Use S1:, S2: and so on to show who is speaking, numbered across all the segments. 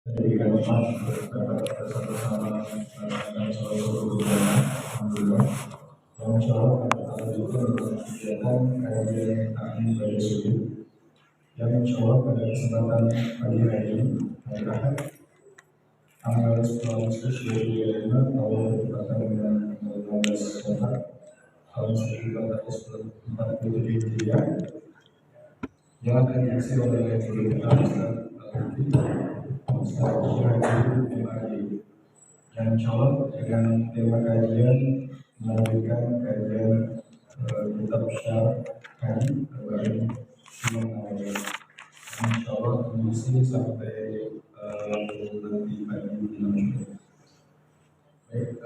S1: Diberikan nikmat dapat bersama-sama dan selalu berjalan. Alhamdulillah. Dan insyaallah pada juga untuk kegiatan kajian kami pada subuh. Dan insyaallah pada kesempatan pagi hari ini, hari Ahad, tanggal 10 Agustus 2025 tahun bertepatan dengan 15 Syawal tahun 1447 Hijriah, yang akan diisi oleh guru kita Ustaz Syahidi, dan insyaallah dengan tema kajian melanjutkan kajian kitab syarah kami Al-Bani Imam Nawawi. Insyaallah mengisi sampai nanti pagi nanti. Baik,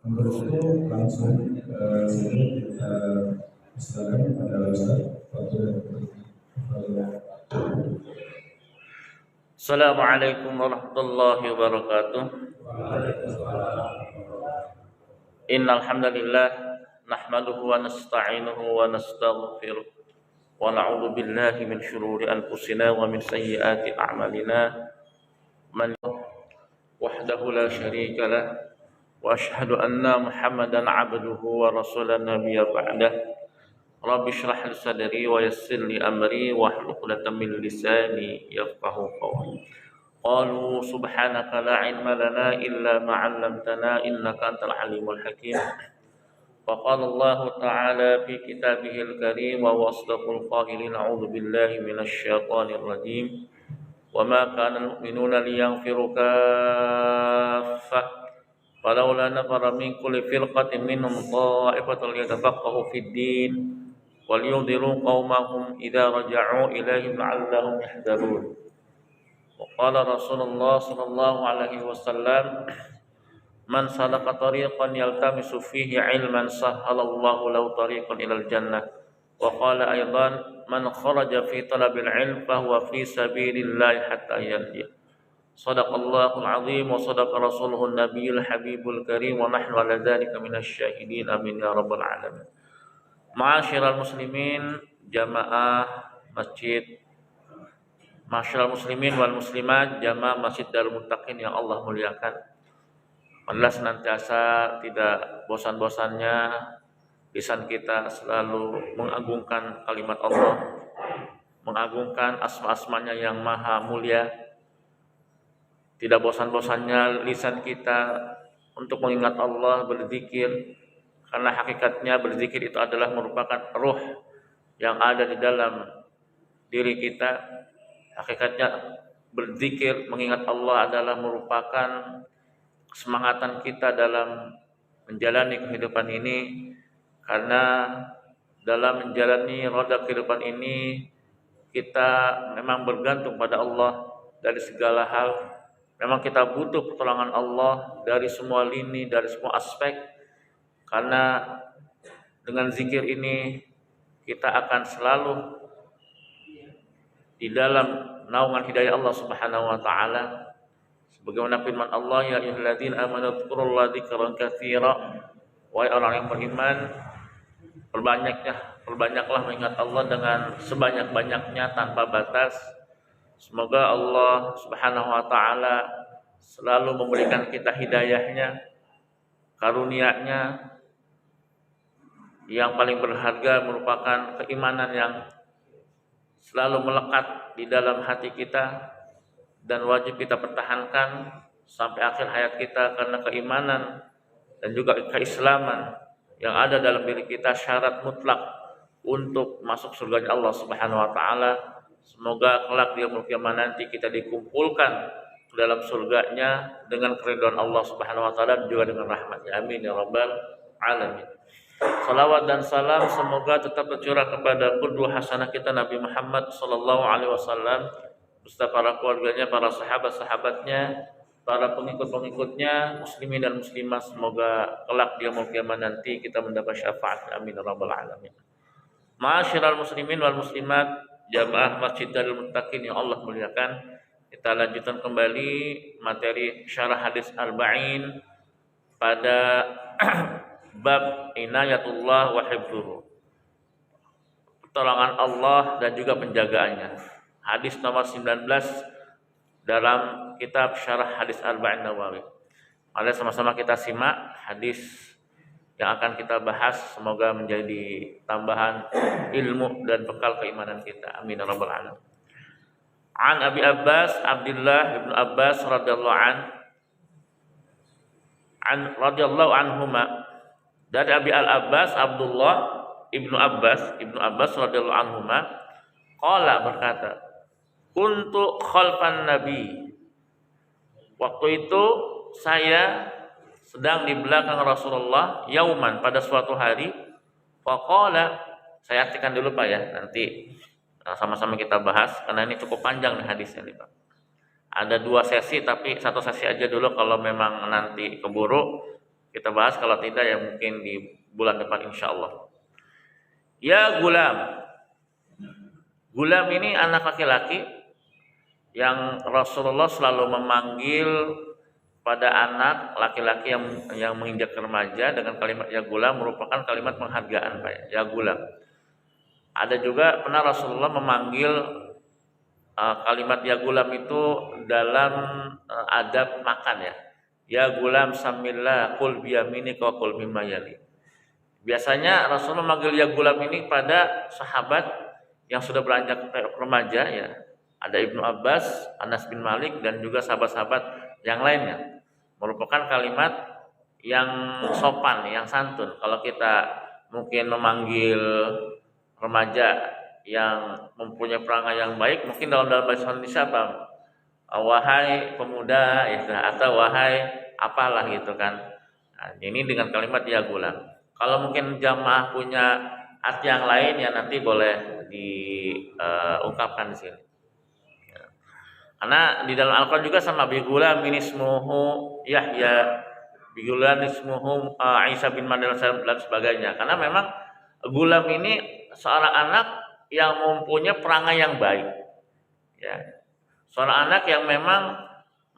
S1: untuk itu langsung saja kita silakan kepada Ustaz.
S2: Assalamualaikum warahmatullahi wabarakatuh. Innal hamdalillah nahmaduhu wa nasta'inuhu wa nastaghfiruh wa na'udzu billahi min shururi anfusina wa min sayyiati a'malina. Man wahdahu la syarika lah wa asyhadu anna Muhammadan 'abduhu wa rasulan nabiyya ba'dah. Rabbi shrah li sadri wa yassir li amri wahlul 'uqdatam min lisani yafqahu qawli. Qalu subhanaka la ilma lana illa ma 'allamtana innaka antal alimul hakim. Wa qala Allah ta'ala fi kitabihil karim wa wasdaqul qailin a'udzu billahi minasy syaithanir rajim. Wa ma kana al-mu'minuna liyaghfiru kaffah falawla nafara min kulli firqatin minhum ta'ifatun liyatafaqahu fid din wal yunziru qaumahum idza raja'u ilaihim la'allahum yahdharun. Wa qala Rasulullah sallallahu alaihi wasallam man salaka tariqan yaltamisu fihi ilman sahhalallahu lahu tariqan ilal jannah. Wa qala aidan man kharaja fi talabil ilm fahuwa fi sabilillahi hatta yarji'. Sadaqallahul azim wa sadaqa rasuluhun nabiyul habibul karim wa nahnu ala dzalika minasy syahidin amin ya rabbal alamin. Ma'asyiral muslimin jamaah masjid Masyaallah muslimin wal muslimat jamaah Masjid Darul Muttaqin yang Allah muliakan. Allah senantiasa tidak bosan-bosannya lisan kita selalu mengagungkan kalimat Allah, mengagungkan asma-asmanya yang maha mulia. Tidak bosan-bosannya lisan kita untuk mengingat Allah, berzikir, karena hakikatnya berzikir itu adalah merupakan ruh yang ada di dalam diri kita. Hakikatnya berzikir, mengingat Allah adalah merupakan kesemangatan kita dalam menjalani kehidupan ini, karena dalam menjalani roda kehidupan ini kita memang bergantung pada Allah dari segala hal. Memang kita butuh pertolongan Allah dari semua lini, dari semua aspek, karena dengan zikir ini kita akan selalu di dalam naungan hidayah Allah Subhanahu wa taala. Sebagaimana firman Allah, ya ayyuhalladzina amanu dzkurullaha dzikran katsira. Wahai orang yang beriman, perbanyaklah mengingat Allah dengan sebanyak-banyaknya tanpa batas. Semoga Allah Subhanahu wa taala selalu memberikan kita hidayahnya, karunia-Nya. Yang paling berharga merupakan keimanan yang selalu melekat di dalam hati kita dan wajib kita pertahankan sampai akhir hayat kita, karena keimanan dan juga keislaman yang ada dalam diri kita syarat mutlak untuk masuk surga Allah Subhanahu wa taala. Semoga kelak di yaumul qiyamah nanti kita dikumpulkan ke dalam surganya dengan keridhaan Allah Subhanahu wa taala dan juga dengan rahmatnya. Amin ya rabbal alamin. Salawat dan salam semoga tetap tercurah kepada qudwah hasanah kita Nabi Muhammad sallallahu alaihi wasallam beserta para keluarganya, para sahabat-sahabatnya, para pengikut-pengikutnya, muslimin dan muslimah. Semoga kelak di yaumul qiyamah nanti kita mendapat syafaat. Amin ya rabbal alamin. Ma'asyiral muslimin wal muslimat jamaah Masjid Darul Muttaqin yang Allah muliakan. Kita lanjutkan kembali materi syarah hadis arba'in pada bab inayatullah wa hifdzuhu, pertolongan Allah dan juga penjagaannya. hadis nomor 19 dalam kitab Syarah Hadis Arba'in Nawawi. Mari sama-sama kita simak hadis yang akan kita bahas, semoga menjadi tambahan ilmu dan bekal keimanan kita. Amin ya rabbal alamin. An Abi Abbas Abdullah ibnu Abbas radhiyallahu anhuma, dari Abi Al-Abbas Abdullah ibnu Abbas radhiyallahu anhuma, qala berkata, kuntu khalfan nabi, waktu itu saya sedang di belakang Rasulullah, yauman, pada suatu hari, faqala, saya artikan dulu Pak ya, nanti sama-sama kita bahas karena ini cukup panjang nih hadisnya nih Pak. Ada 2 sesi, tapi 1 sesi aja dulu, kalau memang nanti keburu kita bahas, kalau tidak ya mungkin di bulan depan insyaallah. Ya gulam, gulam ini anak laki-laki yang Rasulullah selalu memanggil pada anak laki-laki yang menginjak remaja dengan kalimat ya gulam, merupakan kalimat penghargaan Pak ya gulam. Ada juga pernah Rasulullah memanggil kalimat ya gulam itu dalam adab makan ya. Ya gulam samillah kul biyaminika wa kul mimma yali. Biasanya Rasulullah memanggil ya gulam ini pada sahabat yang sudah beranjak remaja ya. Ada Ibnu Abbas, Anas bin Malik, dan juga sahabat-sahabat yang lainnya. Merupakan kalimat yang sopan, yang santun. Kalau kita mungkin memanggil remaja yang mempunyai perangai yang baik, mungkin dalam bahasa Indonesia apa? Wahai pemuda ya, atau wahai apalah gitu kan. Nah, ini dengan kalimat ya gulam. Kalau mungkin jamaah punya arti yang lain ya nanti boleh diungkapkan di sini. Karena di dalam Al-Quran juga sama, bi gulam ini ismuhu Yahya, bi gulam ismuhu Isa bin Maryam dan sebagainya. Karena memang gulam ini seorang anak yang mempunyai perangai yang baik, ya, seorang anak yang memang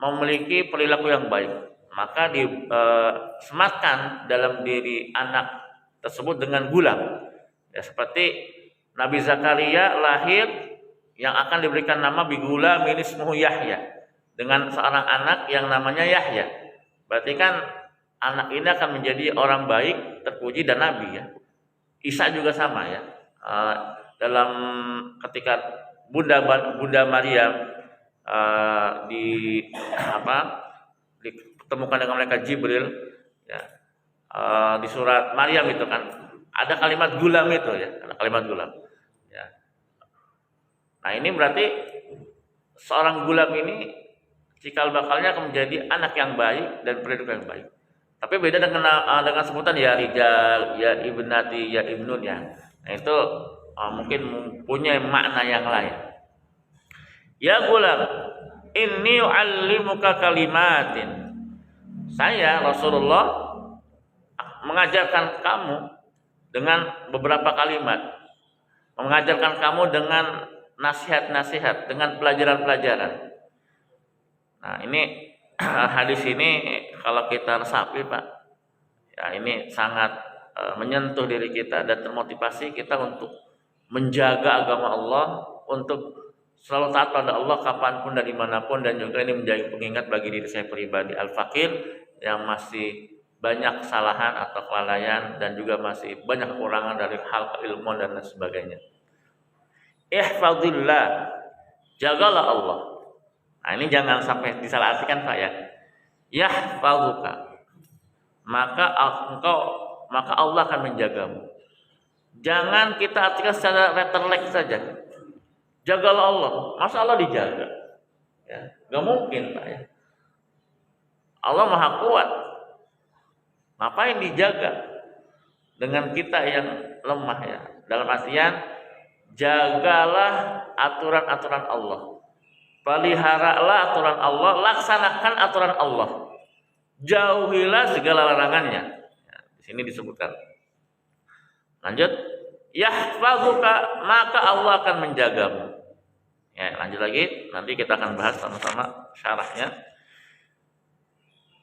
S2: memiliki perilaku yang baik, maka disematkan dalam diri anak tersebut dengan gulam, ya, seperti Nabi Zakaria lahir yang akan diberikan nama bigulam ini ismuhu Yahya, dengan seorang anak yang namanya Yahya. Berarti kan anak ini akan menjadi orang baik, terpuji dan nabi ya. Isa juga sama ya. Dalam ketika Bunda Maryam ditemukan dengan malaikat Jibril ya, di surat Maryam itu kan ada kalimat gulam itu ya, ada kalimat gulam ya. Nah ini berarti seorang gulam ini cikal bakalnya akan menjadi anak yang baik dan perilaku yang baik. Tapi beda dengan sebutan ya rijal, ya ibnati, ya ibnun ya. Nah itu mungkin mempunyai makna yang lain. Ya gulam, inni u'allimuka kalimatin. Saya Rasulullah mengajarkan kamu dengan beberapa kalimat. Mengajarkan kamu dengan nasihat-nasihat, dengan pelajaran-pelajaran. Nah, ini hadis ini kalau kita resapi Pak, ya ini sangat menyentuh diri kita dan termotivasi kita untuk menjaga agama Allah, untuk selalu taat pada Allah kapanpun dan dimanapun, dan juga ini menjadi pengingat bagi diri saya pribadi al-fakir yang masih banyak kesalahan atau kelalaian dan juga masih banyak kekurangan dari hal keilmuan dan lain sebagainya. Ihfazillah, jagalah Allah. Nah ini jangan sampai disalahartikan Pak ya. Yahfazuka, maka Allah akan menjagamu. Jangan kita artikan secara letterlek saja. Jagalah Allah, masa Allah dijaga? Ya, nggak mungkin Pak ya. Allah Maha Kuat. Ngapain dijaga dengan kita yang lemah ya? Dalam artian jagalah aturan-aturan Allah. Peliharalah aturan Allah, laksanakan aturan Allah. Jauhilah segala larangannya. Ya, di sini disebutkan. Lanjut, yahfazuka, maka Allah akan menjagamu. Ya, lanjut lagi, nanti kita akan bahas sama-sama syarahnya.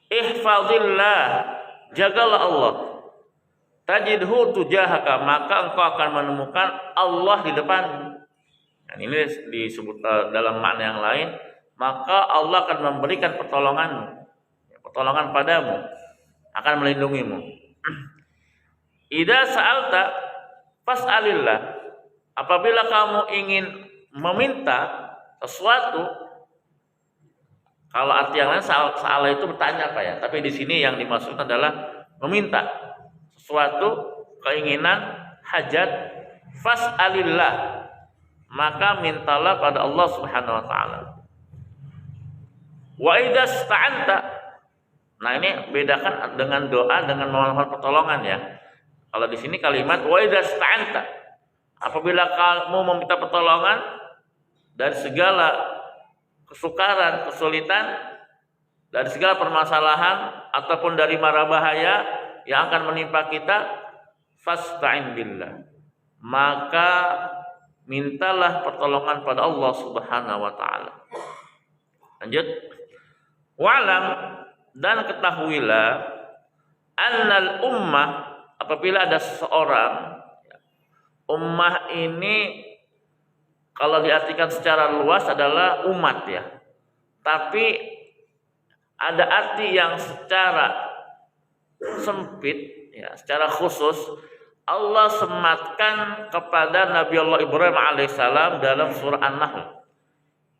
S2: Ihfazillah, jagalah Allah. Tajidhu tujahaka, maka engkau akan menemukan Allah di depanmu. Dan ini disebut dalam makna yang lain, maka Allah akan memberikan pertolonganmu, pertolongan padamu, akan melindungimu. Idza sa'alta fas'alillah. Apabila kamu ingin meminta sesuatu, kalau arti yang lain sa'ala itu bertanya Pak ya, tapi di sini yang dimaksud adalah meminta sesuatu, keinginan, hajat, fas'alillah, maka mintalah pada Allah Subhanahu wa taala. Wa idza sta'anta. Nah, ini bedakan dengan doa dengan memohon pertolongan ya. Kalau di sini kalimat wa idza sta'anta, apabila kamu meminta pertolongan dari segala kesukaran, kesulitan, dari segala permasalahan ataupun dari mara bahaya yang akan menimpa kita, fasta'in billah, maka mintalah pertolongan pada Allah Subhanahu wa taala. Lanjut. Wa'lam, dan ketahuilah, annal ummah, apabila ada seseorang, ummah ini kalau diartikan secara luas adalah umat ya. Tapi ada arti yang secara sempit ya, secara khusus Allah sematkan kepada Nabi Allah Ibrahim alaihissalam dalam surah An-Nahl.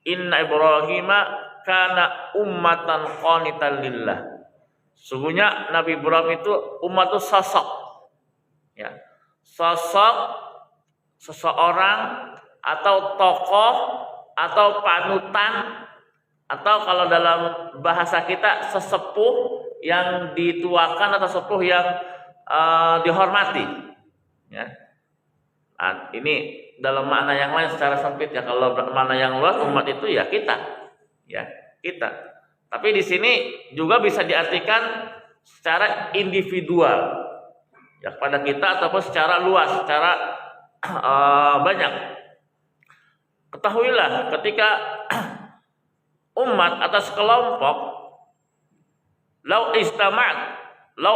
S2: Inna Ibrahima kana ummatan qanitan lillah. Sungguhnya Nabi Ibrahim itu umat itu sosok ya. Sosok seseorang atau tokoh atau panutan, atau kalau dalam bahasa kita sesepuh yang dituakan atau sesepuh yang dihormati ya. Nah, ini dalam makna yang lain secara sempit ya. Kalau makna yang luas, umat itu ya kita ya, kita. Tapi di sini juga bisa diartikan secara individual ya, kepada kita, ataupun secara luas, secara banyak. Ketahuilah ketika umat atau sekelompok lau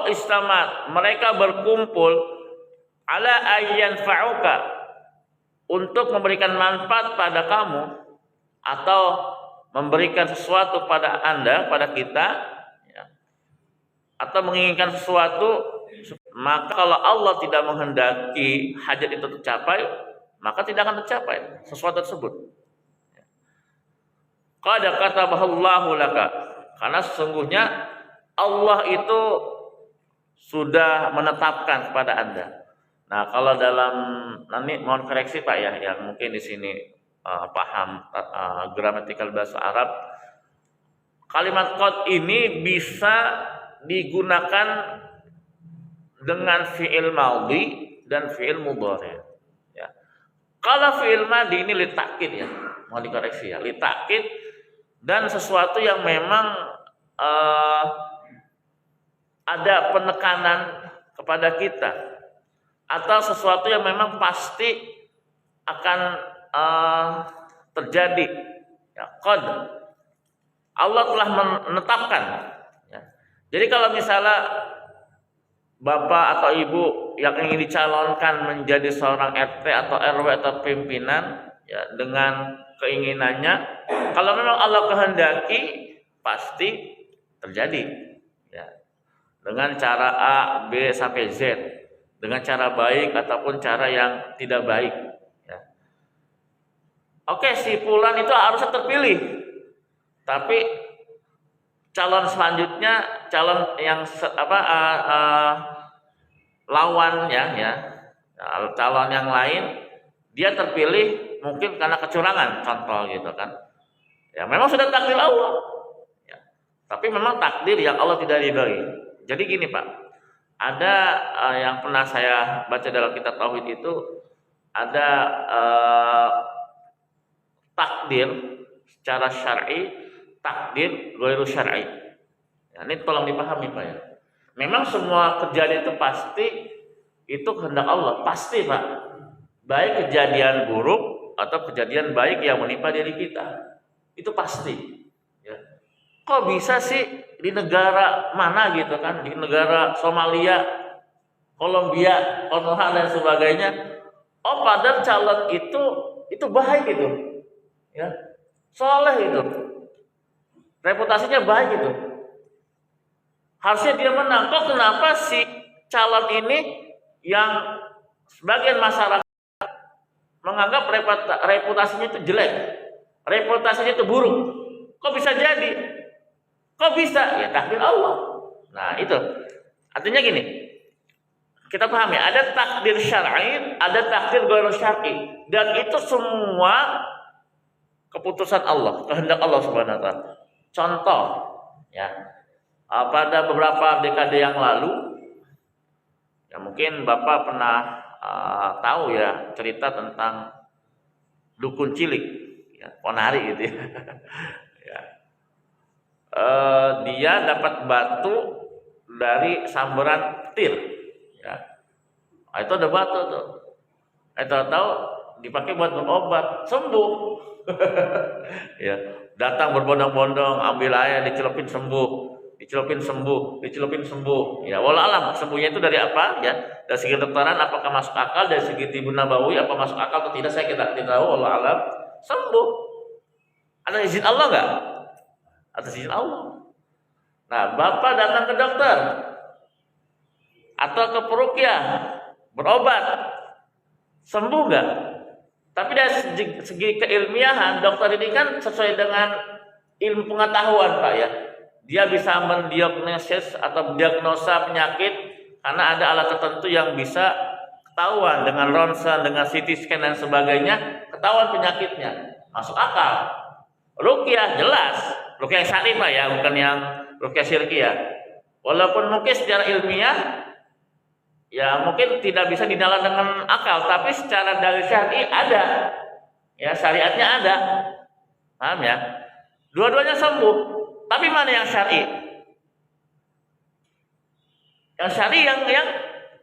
S2: istamat mereka berkumpul ala ayyan fa'uka, untuk memberikan manfaat pada kamu atau memberikan sesuatu pada Anda, pada kita ya, atau menginginkan sesuatu, maka kalau Allah tidak menghendaki hajat itu tercapai, maka tidak akan tercapai sesuatu tersebut. Qad katabahallahu laka, karena sesungguhnya Allah itu sudah menetapkan kepada Anda. Nah, kalau dalam, nanti mohon koreksi Pak ya, yang mungkin di sini paham gramatikal bahasa Arab, kalimat qad ini bisa digunakan dengan fi'il madhi dan fi'il mudhari. Ya. Kalau fi'il madhi ini litakid ya, mohon dikoreksi ya, litakid, dan sesuatu yang memang ada penekanan kepada kita, atau sesuatu yang memang pasti akan terjadi ya, qad Allah telah menetapkan ya. Jadi kalau misalnya bapak atau ibu yang ingin dicalonkan menjadi seorang RT atau RW atau pimpinan ya, dengan keinginannya, kalau memang Allah kehendaki pasti terjadi ya, dengan cara A, B sampai Z, dengan cara baik ataupun cara yang tidak baik ya. Oke, si fulan itu harusnya terpilih, tapi calon selanjutnya, calon yang lawan ya, calon yang lain dia terpilih mungkin karena kecurangan, contoh gitu kan ya. Memang sudah takdir Allah ya, tapi memang takdir yang Allah tidak ridhoi. Jadi gini Pak, ada yang pernah saya baca dalam kitab tauhid itu, ada takdir secara syar'i, takdir ghairu syar'i. Ya, ini tolong dipahami Pak ya. Memang semua kejadian itu pasti itu kehendak Allah, pasti Pak. Baik kejadian buruk atau kejadian baik yang menimpa diri kita, itu pasti. Ya. Kok bisa sih di negara mana gitu kan, di negara Somalia, Kolombia, Konoha dan sebagainya, padahal calon itu itu baik itu, ya, soleh itu, reputasinya baik itu, harusnya dia menang. Kok kenapa si calon ini yang sebagian masyarakat menganggap reputasinya itu jelek, reputasinya itu buruk? Kok bisa jadi? Kok bisa? Ya takdir Allah. Nah itu artinya gini, kita pahami ada takdir syar'i, ada takdir ghairu syar'i, dan itu semua keputusan Allah, kehendak Allah Subhanahu wa taala. Contoh, ya, pada beberapa dekade yang lalu, ya mungkin Bapak pernah tahu ya cerita tentang dukun cilik, ya, Ponari gitu ya. Ya. Dia dapat batu dari sambaran petir, ya. Nah, itu ada batu tuh, tahu dipakai buat berobat, sembuh. Ya, datang berbondong-bondong, ambil air, dicelupin sembuh, dicelupin sembuh, dicelupin sembuh. Ya, walau alam sembuhnya itu dari apa? Ya, dari segi kedokteran apakah masuk akal, dari segi tibbun nabawi apa masuk akal atau tidak, saya tidak tahu. Walau alam sembuh. Ada izin Allah nggak? Atas izin Allah. Nah, Bapak datang ke dokter atau ke peruqyah berobat, sembuh nggak? Tapi dari segi keilmiahan, dokter ini kan sesuai dengan ilmu pengetahuan, Pak, ya. Dia bisa mendiagnosis atau diagnosa penyakit karena ada alat tertentu yang bisa ketahuan dengan ronsen, dengan CT scan dan sebagainya, ketahuan penyakitnya. Masuk akal. Ruqyah jelas, ruqyah syar'i, Pak, ya, bukan yang ruqyah syirkiyah. Walaupun mungkin secara ilmiah ya mungkin tidak bisa dinalar dengan akal, tapi secara dalil syar'i ada, ya, syariatnya ada, paham ya? Dua-duanya sembuh, tapi mana yang syar'i? Yang syar'i yang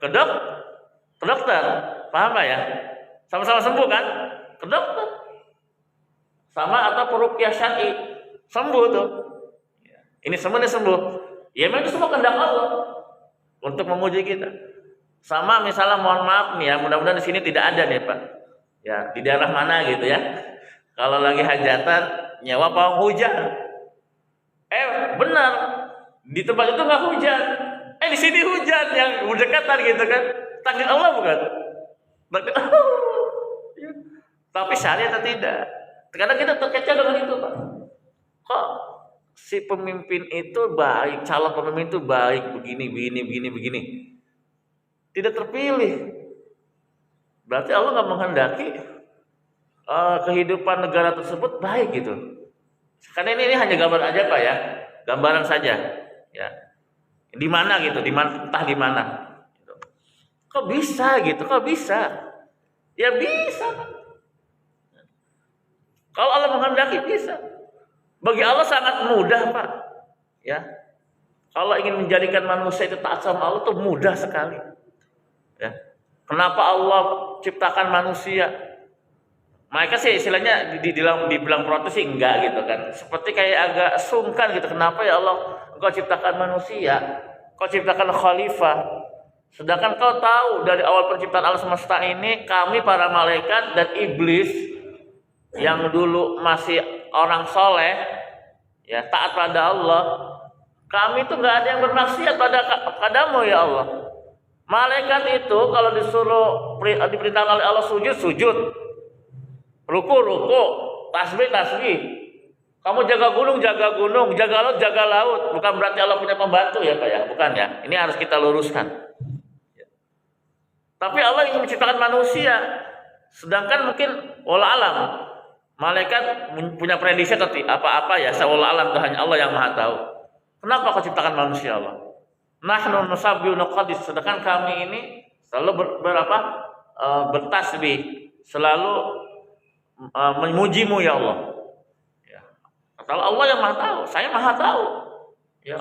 S2: ke dokter, paham Pak ya? Sama-sama sembuh kan? Ke dokter, sama atau peruqyah syar'i, sembuh tuh. Ini semua ini sembuh, ya memang itu semua kehendak Allah untuk menguji kita. Sama misalnya, mohon maaf nih ya, mudah-mudahan di sini tidak ada nih Pak, ya, di daerah mana gitu ya, kalau lagi hajatan nyewa pawang hujan, benar di tempat itu nggak hujan, di sini hujan yang berdekatan gitu kan, takdir Allah bukan? Takdir Allah. Tapi syariat atau tidak? Kadang kita terkecoh dengan itu, Pak. Kok si pemimpin itu baik, calon pemimpin itu baik, begini. Tidak terpilih. Berarti Allah nggak menghendaki kehidupan negara tersebut baik gitu. Karena ini hanya gambar aja Pak ya, gambaran saja. Ya, di mana gitu, entah di mana. Gitu. Kok bisa gitu? Kok bisa? Ya bisa. Kalau Allah menghendaki bisa. Bagi Allah sangat mudah Pak. Ya, kalau ingin menjadikan manusia itu taat sama Allah itu mudah sekali. Ya. Kenapa Allah ciptakan manusia? Mereka sih istilahnya dibilang protes sih enggak gitu kan. Seperti kayak agak sungkan gitu. Kenapa ya Allah engkau ciptakan manusia? Kau ciptakan khalifah. Sedangkan kau tahu dari awal penciptaan alam semesta ini, kami para malaikat dan iblis yang dulu masih orang soleh, ya, taat pada Allah, kami itu enggak ada yang bermaksiat padamu ya Allah. Malaikat itu kalau disuruh diperintahkan oleh Allah sujud, ruku, tasbih. Kamu jaga gunung, jaga laut, jaga laut. Bukan berarti Allah punya pembantu ya Pak ya, bukan ya. Ini harus kita luruskan. Tapi Allah ingin menciptakan manusia, sedangkan mungkin wallahu alam malaikat punya prediksi atau apa-apa ya, wallahu alam, itu hanya Allah yang Maha tahu. Kenapa kau ciptakan manusia Allah? Nahnu nusabbihu nuqaddis, sedangkan kami ini selalu bertasbih, selalu memujimu ya Allah. Ya. Kalau Allah yang Maha tahu, saya Maha tahu. Ya.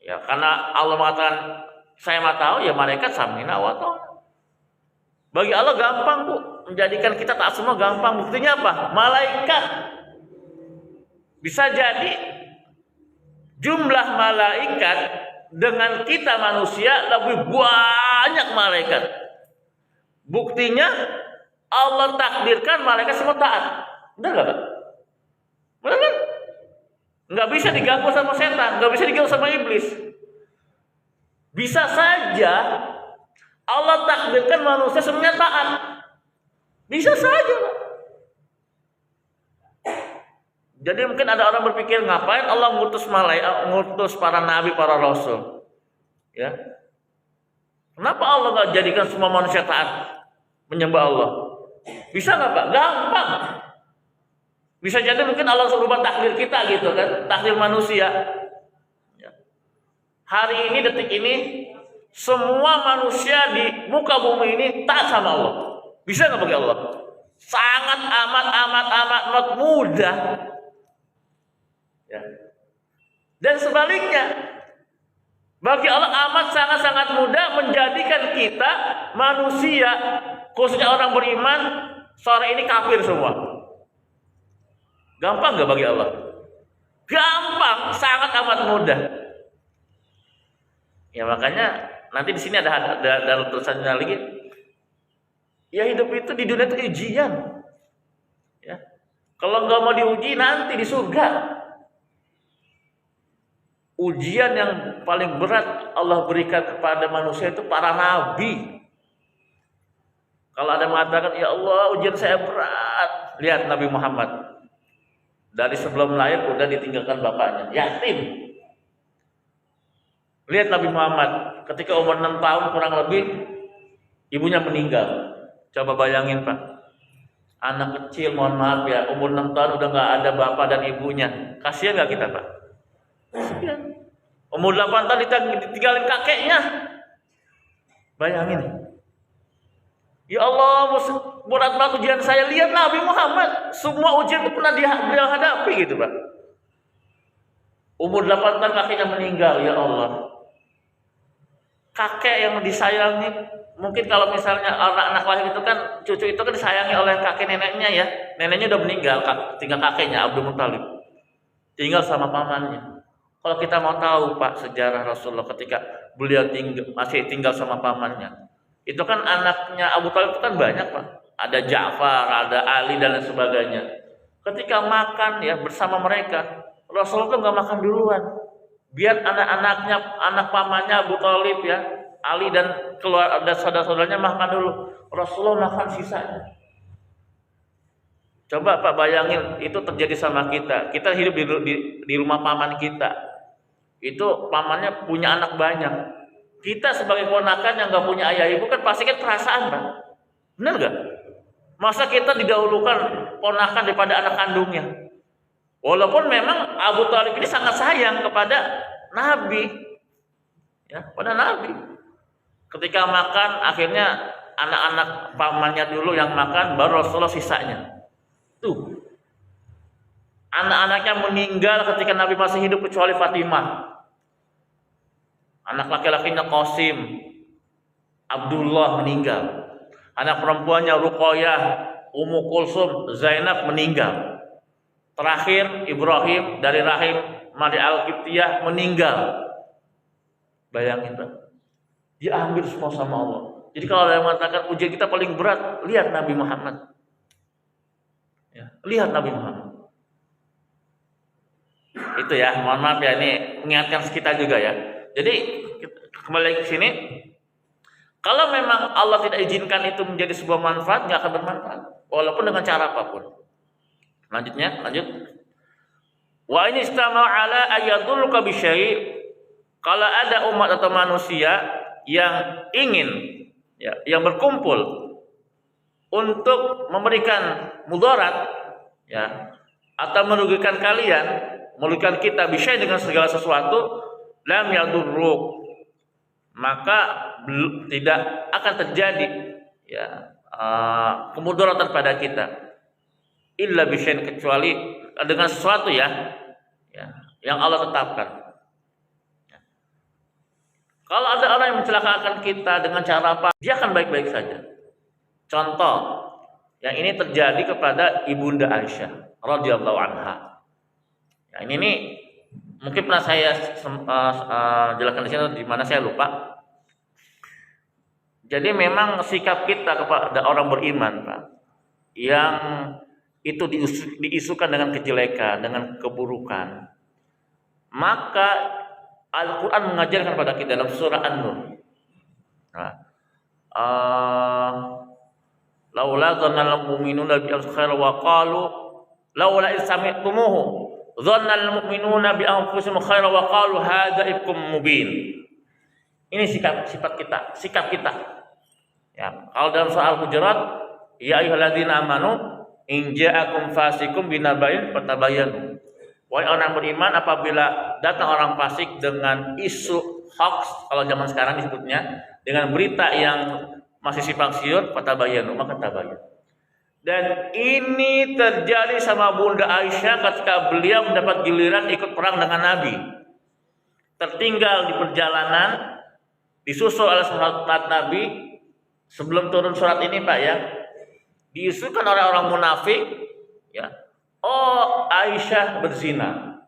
S2: Ya, karena Allah mengatakan saya Maha tahu, ya malaikat samina wa ta'ala. Bagi Allah gampang Bu, menjadikan kita taat semua gampang. Buktinya apa? Malaikat. Bisa jadi jumlah malaikat dengan kita manusia lebih banyak malaikat. Buktinya Allah takdirkan malaikat semua taat. Benar nggak Pak? Benar kan? Nggak bisa diganggu sama setan, nggak bisa diganggu sama iblis. Bisa saja Allah takdirkan manusia semuanya taat. Bisa saja Pak. Jadi mungkin ada orang berpikir, ngapain Allah ngutus malaikat, ngutus para nabi, para rasul? Ya. Kenapa Allah nggak jadikan semua manusia taat menyembah Allah? Bisa nggak Pak? Gampang. Bisa jadi mungkin Allah merubah takdir kita gitu kan, takdir manusia. Ya. Hari ini, detik ini, semua manusia di muka bumi ini taat sama Allah. Bisa nggak bagi Allah? Sangat amat mudah. Ya. Dan sebaliknya, bagi Allah amat sangat mudah menjadikan kita manusia, khususnya orang beriman, sore ini kafir semua. Gampang nggak bagi Allah? Gampang, sangat amat mudah. Ya makanya nanti di sini ada tulisannya lagi. Ya hidup itu di dunia itu ujian. Ya. Kalau nggak mau diuji nanti di surga. Ujian yang paling berat Allah berikan kepada manusia itu para nabi. Kalau ada yang mengatakan, ya Allah ujian saya berat. Lihat Nabi Muhammad. Dari sebelum lahir udah ditinggalkan bapaknya. Yatim. Lihat Nabi Muhammad. Ketika umur 6 tahun kurang lebih. Ibunya meninggal. Coba bayangin Pak. Anak kecil mohon maaf ya. Umur 6 tahun udah gak ada bapak dan ibunya. Kasihan gak kita Pak? Kasihan. Umur 8 tahun ditinggalin kakeknya. Bayangin. Ya Allah, berat ujian saya. Lihat Nabi Muhammad. Semua ujian itu pernah beliau hadapi gitu Pak. Umur 8 tahun kakeknya meninggal. Ya Allah. Kakek yang disayangi. Mungkin kalau misalnya anak-anak lahir itu kan, cucu itu kan disayangi oleh kakek neneknya ya. Neneknya udah meninggal, tinggal kakeknya Abdul Muthalib. Tinggal sama pamannya. Kalau kita mau tahu Pak sejarah Rasulullah ketika beliau masih tinggal sama pamannya, itu kan anaknya Abu Thalib itu kan banyak Pak. Ada Ja'far, ada Ali dan lain sebagainya. Ketika makan ya bersama mereka, Rasulullah itu nggak makan duluan. Biar anak-anaknya, anak pamannya Abu Thalib ya, Ali dan keluarga saudara-saudaranya makan dulu. Rasulullah makan sisanya. Coba Pak bayangin itu terjadi sama kita. Kita hidup di rumah paman kita. Itu pamannya punya anak banyak. Kita sebagai ponakan yang nggak punya ayah ibu kan pasti kan perasaan Pak. Benar nggak? Masa kita didahulukan ponakan daripada anak kandungnya? Walaupun memang Abu Thalib ini sangat sayang kepada Nabi, ya pada Nabi. Ketika makan akhirnya anak-anak pamannya dulu yang makan, baru Rasulullah sisanya. Tuh. Anak-anaknya meninggal ketika Nabi masih hidup kecuali Fatimah. Anak laki-lakinya Qasim, Abdullah meninggal. Anak perempuannya Ruqayyah, Ummu Kulsum, Zainab meninggal. Terakhir Ibrahim dari rahim Maria Al-Qibtiyah meninggal. Bayangin Pak. Diambil semua sama Allah. Jadi kalau ada yang mengatakan ujian kita paling berat, lihat Nabi Muhammad. Ya, lihat Nabi Muhammad. Itu ya, mohon maaf ya, ini mengingatkan kita juga ya. Jadi kembali ke sini, kalau memang Allah tidak izinkan itu menjadi sebuah manfaat, nggak akan bermanfaat, walaupun dengan cara apapun. Lanjut. Wa in istama'u ala ayadulluka bisyai', kalau ada umat atau manusia yang ingin ya, yang berkumpul untuk memberikan mudarat ya atau merugikan kalian, merugikan kita bisyai' dengan segala sesuatu, lam yadurruk, maka tidak akan terjadi ya kemudaratan pada kita, illa bisyai', kecuali dengan sesuatu ya yang Allah tetapkan. Ya. Kalau ada orang yang mencelakakan kita dengan cara apa, dia akan baik-baik saja. Contoh yang ini terjadi kepada Ibunda Aisyah radhiyallahu anha. Ya, ini nih mungkin pernah saya jelaskan di sini, di mana saya lupa. Jadi memang sikap kita kepada orang beriman, Pak, yang itu diisukan dengan kejelekan, dengan keburukan, maka Al-Quran mengajarkan pada kita dalam surah An-Nur. Nah, laula dhannal mu'minuna bi al-khair wa qalu laula isami'tumuhu dhannal mu'minuna bi anfusihim khair wa qalu hadza ifkum mubin. Ini sikap kita. Ya, kalau dalam soal Hujurat, ya ayyuhalladzina amanu in ja'akum fasikum binaba'in fatabayyanu. Wahai orang beriman, apabila datang orang fasik dengan isu hoax, kalau zaman sekarang disebutnya, dengan berita yang masih simpang siur, fatabayyanu, maka tabayyun. Dan ini terjadi sama Bunda Aisyah ketika beliau mendapat giliran ikut perang dengan Nabi. Tertinggal di perjalanan, disusul oleh sahabat Nabi sebelum turun surat ini, Pak, ya. Diisukan oleh orang munafik, ya. Oh, Aisyah berzina.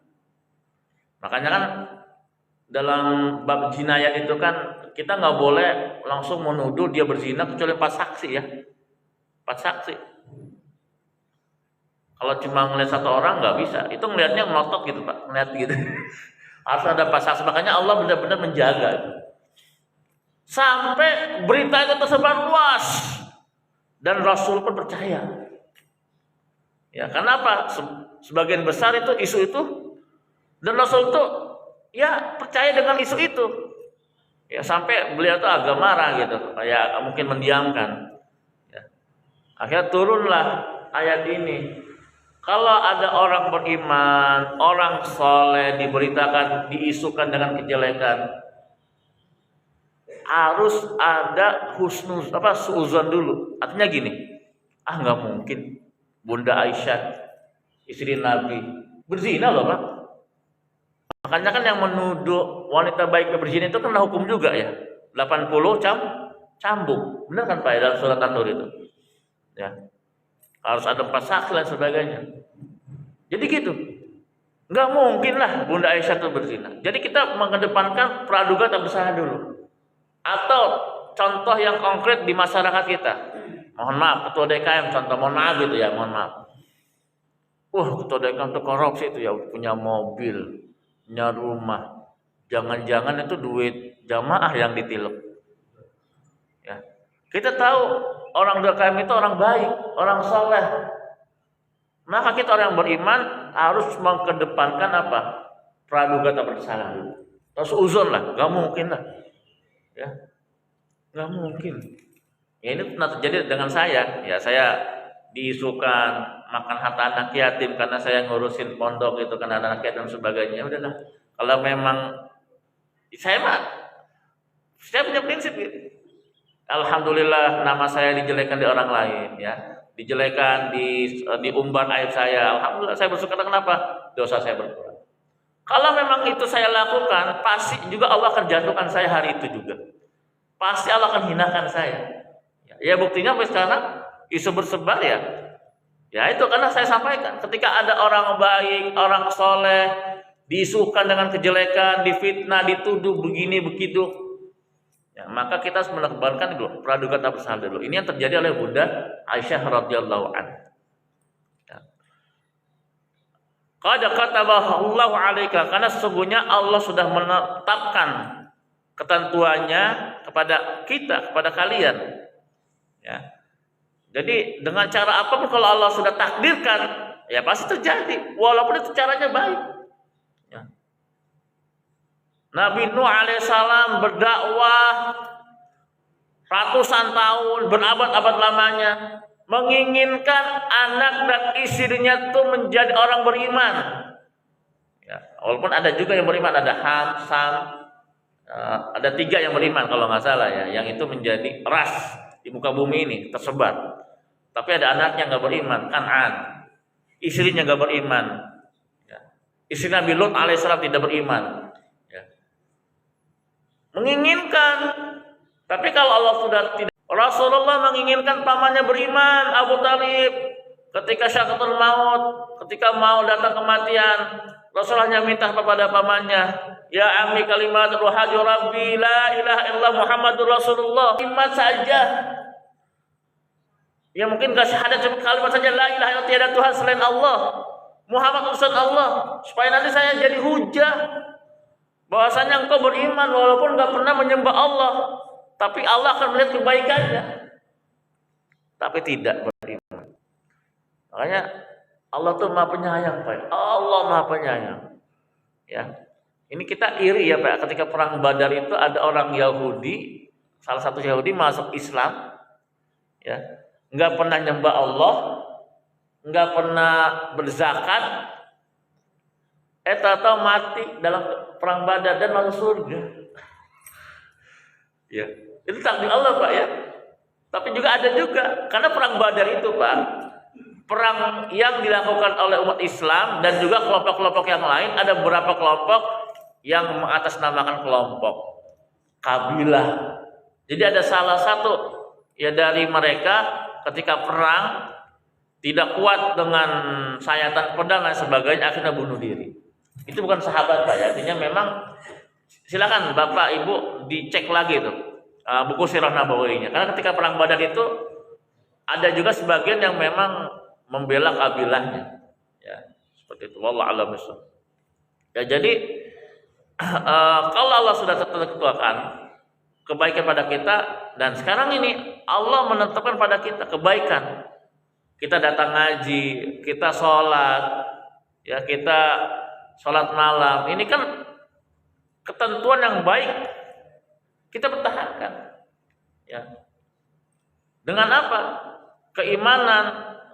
S2: Makanya kan dalam bab jinayat itu kan kita nggak boleh langsung menuduh dia berzina kecuali 4 saksi, ya. 4 saksi. Kalau cuma ngelihat 1 orang nggak bisa. Itu ngelihatnya melotok gitu, Pak. Ngelihat gitu. Harus ada 4 saksi. Makanya Allah benar-benar menjaga itu. Sampai berita itu tersebar luas dan Rasul pun percaya. Ya, kenapa? Sebagian besar itu isu itu dan Rasul itu ya percaya dengan isu itu. Ya, sampai beliau itu agak marah gitu, kayak mungkin mendiamkan. Ya. Akhirnya turunlah ayat ini. Kalau ada orang beriman, orang soleh diberitakan, diisukan dengan kejelekan, harus ada suuzon dulu. Artinya gini, nggak mungkin Bunda Aisyah istri Nabi berzina loh, Pak. Makanya kan yang menuduh wanita baik berzina itu kena hukum juga, ya. 80 cambuk. Benar kan, Pak, dalam surat An-Nur itu. Ya. Harus ada 4 saksi dan sebagainya. Jadi gitu. Nggak mungkin lah Bunda Aisyah itu berzina. Jadi kita mengedepankan praduga tak bersalah dulu. Atau contoh yang konkret di masyarakat kita. Mohon maaf, ketua DKM contoh, mohon maaf gitu ya, mohon maaf. Ketua DKM itu korupsi itu ya, punya mobil, punya rumah. Jangan-jangan itu duit jamaah yang ditilep. Ya. Kita tahu orang DKM itu orang baik, orang soleh. Maka kita orang beriman harus mengedepankan apa? Praduga tak bersalah dulu. Terus uzon lah, nggak mungkin lah. Ya, nggak mungkin. Ya, ini pernah terjadi dengan saya. Ya, saya diisukan makan harta anak yatim karena saya ngurusin pondok itu, karena anak yatim dan sebagainya. Udahlah, kalau memang saya punya prinsip gitu. Alhamdulillah nama saya dijelekan di orang lain, ya, dijelekan, diumbar aib saya. Alhamdulillah saya bersyukur. Kenapa? Dosa saya berkurang. Kalau memang itu saya lakukan, pasti juga Allah akan jatuhkan saya hari itu juga. Pasti Allah akan hinakan saya. Ya, buktinya sampai sekarang isu bersebar, ya. Ya itu karena saya sampaikan, ketika ada orang baik, orang soleh diisukan dengan kejelekan, difitnah, dituduh begini begitu, ya, maka kita harus menebarkan dulu praduga tak bersalah dulu. Ini yang terjadi oleh Bunda Aisyah radhiyallahu anha. Qad kataballahu 'alaika, karena sesungguhnya Allah sudah menetapkan ketentuannya kepada kita, kepada kalian. Ya. Jadi dengan cara apapun kalau Allah sudah takdirkan, ya pasti terjadi, walaupun itu caranya baik. Ya. Nabi Nuh alaihissalam berdakwah ratusan tahun, berabad-abad lamanya, menginginkan anak dan istrinya itu menjadi orang beriman. Ya, walaupun ada juga yang beriman, ada Ham, Sam, ada 3 yang beriman kalau nggak salah, ya, yang itu menjadi ras di muka bumi ini tersebar. Tapi ada anaknya nggak beriman, Kan'an. Istrinya nggak beriman. Ya. Istri Nabi Lut alaihissalam tidak beriman. Ya. Menginginkan, tapi kalau Allah sudah tidak. Rasulullah menginginkan pamannya beriman, Abu Talib. Ketika syakaratul maut, ketika mau datang kematian, Rasulullah minta kepada pamannya, ya ammi kalimat ruhaju rabbi la ilaha illallah Muhammadur Rasulullah. Kalimat saja. Ya mungkin gak syahadat cuma kalimat saja, la ilaha illallah, tiada Tuhan selain Allah, Muhammad utusan Allah, supaya nanti saya jadi hujah bahwasanya engkau beriman walaupun gak pernah menyembah Allah, tapi Allah akan melihat kebaikannya. Tapi tidak beriman. Makanya Allah tuh Maha Penyayang, Pak. Allah Maha Penyayang. Ya. Ini kita iri ya, Pak. Ketika perang Badar itu ada orang Yahudi, salah satu Yahudi masuk Islam, ya, nggak pernah nyembah Allah, nggak pernah berzakat, tahu mati dalam perang Badar dan masuk surga. Ya, itu takdir Allah, Pak, ya. Tapi juga ada juga, karena perang Badar itu, Pak, perang yang dilakukan oleh umat Islam dan juga kelompok-kelompok yang lain. Ada beberapa kelompok yang mengatasnamakan kelompok kabilah. Jadi ada salah satu ya dari mereka ketika perang tidak kuat dengan sayatan pedang dan sebagainya, akhirnya bunuh diri. Itu bukan sahabat, Pak, ya. Artinya memang silakan Bapak Ibu dicek lagi tuh buku Sirah Nabawinya. Karena ketika perang Badar itu ada juga sebagian yang memang membela kabilahnya. Ya, seperti itu. Wallahu a'lam bishawab. Ya, jadi kalau Allah sudah tentukan kebaikan pada kita, dan sekarang ini Allah menentukan pada kita kebaikan. Kita datang ngaji, kita sholat, ya, kita sholat malam. Ini kan ketentuan yang baik. Kita pertahankan, ya. Dengan apa? Keimanan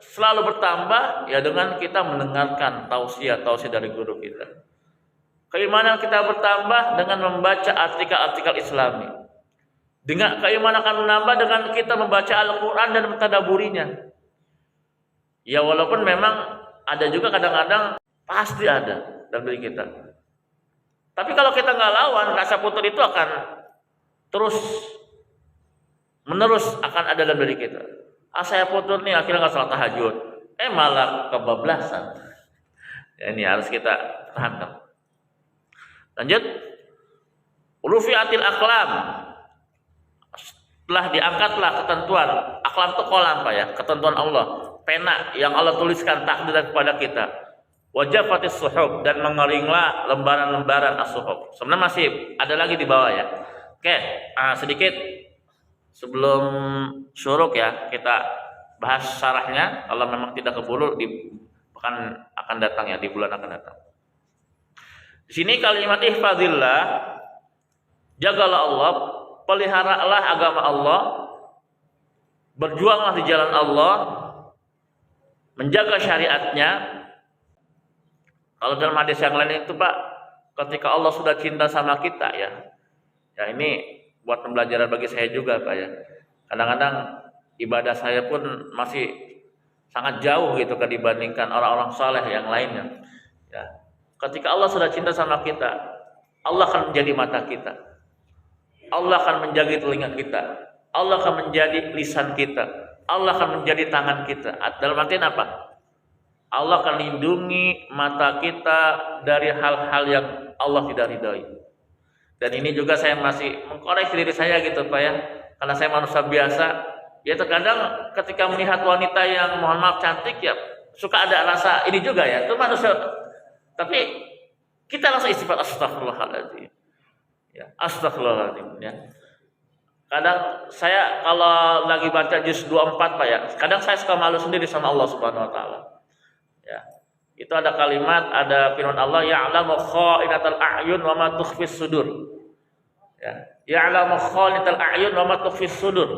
S2: selalu bertambah, ya, dengan kita mendengarkan tausiah dari guru kita. Keimanan kita bertambah dengan membaca artikel-artikel Islami. Dengan keimanan akan menambah dengan kita membaca Al-Quran dan mentadaburinya. Ya, walaupun memang ada juga kadang-kadang pasti ada dalam diri kita. Tapi kalau kita nggak lawan, rasa putus itu akan terus menerus akan ada dalam diri kita. Saya putus nih, akhirnya nggak sholat tahajud, malah kebablasan. Ya, ini harus kita tahankan. Lanjut, rufi'atil aqlam, telah diangkatlah ketentuan. Aqlam itu kolam, Pak, ya, ketentuan Allah, pena yang Allah tuliskan takdir kepada kita. Wajafatis suhub, dan mengeringlah lembaran-lembaran as-suhub. Sebenarnya masih ada lagi di bawah, ya. Oke, sedikit sebelum syuruk, ya, kita bahas syarahnya. Kalau memang tidak keburu di pekan akan datang, ya, di bulan akan datang. Di sini kalimat ihfazillah, jagalah Allah, peliharalah agama Allah, berjuanglah di jalan Allah, menjaga syariatnya. Kalau dalam hadis yang lain itu, Pak, ketika Allah sudah cinta sama kita, ya, ini buat pembelajaran bagi saya juga, Pak, ya. Kadang-kadang ibadah saya pun masih sangat jauh gitu dibandingkan orang-orang saleh yang lainnya. Ya. Ketika Allah sudah cinta sama kita, Allah akan menjadi mata kita, Allah akan menjadi telinga kita, Allah akan menjadi lisan kita, Allah akan menjadi tangan kita. Dalam artian apa? Allah akan lindungi mata kita dari hal-hal yang Allah tidak ridhai. Dan ini juga saya masih mengkoreksi diri saya gitu, Pak, ya. Karena saya manusia biasa. Ya, terkadang ketika melihat wanita yang mohon maaf cantik, ya, suka ada rasa ini juga, ya. Itu manusia. Tapi kita langsung istighfar, astagfirullahaladzim. Ya, astagfirullahaladzim, ya. Kadang saya kalau lagi baca juz 24, Pak, ya, kadang saya suka malu sendiri sama Allah Subhanahu wa taala. Ya. Itu ada kalimat, ada firman Allah, ya'lamu kha'inatal a'yun wa ma tukhfis sudur. Ya, ya'lamu kha'inatal a'yun wa ma tukhfis sudur.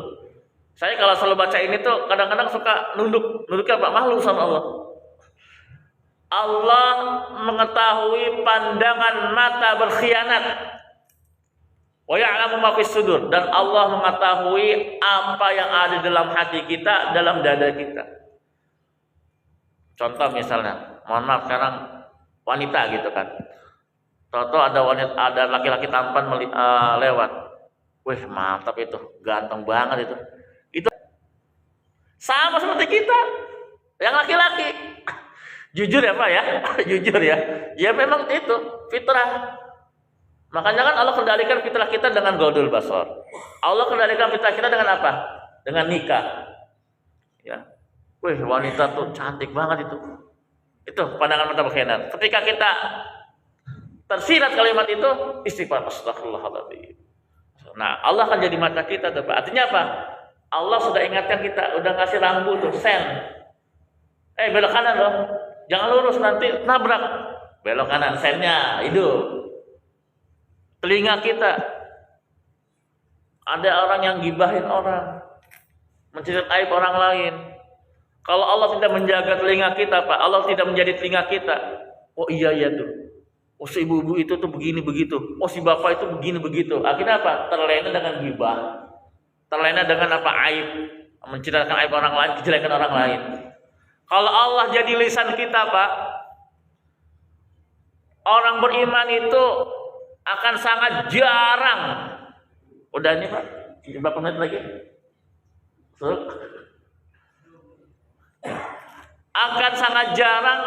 S2: Saya kalau selalu baca ini tuh kadang-kadang suka nunduknya, Pak, malu sama Allah. Allah mengetahui pandangan mata berkhianat. Wa ya'lamu ma fis sudur, dan Allah mengetahui apa yang ada dalam hati kita, dalam dada kita. Contoh misalnya, mohon maaf sekarang wanita gitu kan. Tahu-tahu ada laki-laki tampan lewat. Wih, mantap itu, ganteng banget itu. Itu sama seperti kita yang laki-laki. Jujur ya, Pak, ya. Jujur ya. Ya memang itu fitrah. Makanya kan Allah kendalikan fitrah kita dengan gaudul basar. Allah kendalikan fitrah kita dengan apa? Dengan nikah. Ya, wih wanita tuh cantik banget itu. Itu pandangan mata berkhianat. Ketika kita tersirat kalimat itu, istighfar, astagfirullahaladzim. Nah, Allah akan jadi mata kita tuh, Pak. Artinya apa? Allah sudah ingatkan kita, udah ngasih rambu tuh, sen. Belok kanan loh. Jangan lurus nanti nabrak. Belok kanan, sennya hidup. Telinga kita. Ada orang yang gibahin orang, menceritakan aib orang lain. Kalau Allah tidak menjaga telinga kita, Pak, Allah tidak menjadi telinga kita. Oh iya tuh. Oh si ibu-ibu itu tuh begini begitu. Oh si bapak itu begini begitu. Akhirnya apa? Terlena dengan gibah. Terlena dengan apa? Aib. Menceritakan aib orang lain, kejelekan orang lain. Kalau Allah jadi lisan kita, Pak, orang beriman itu akan sangat jarang. Udah ini, Pak? Berapa menit lagi? Akan sangat jarang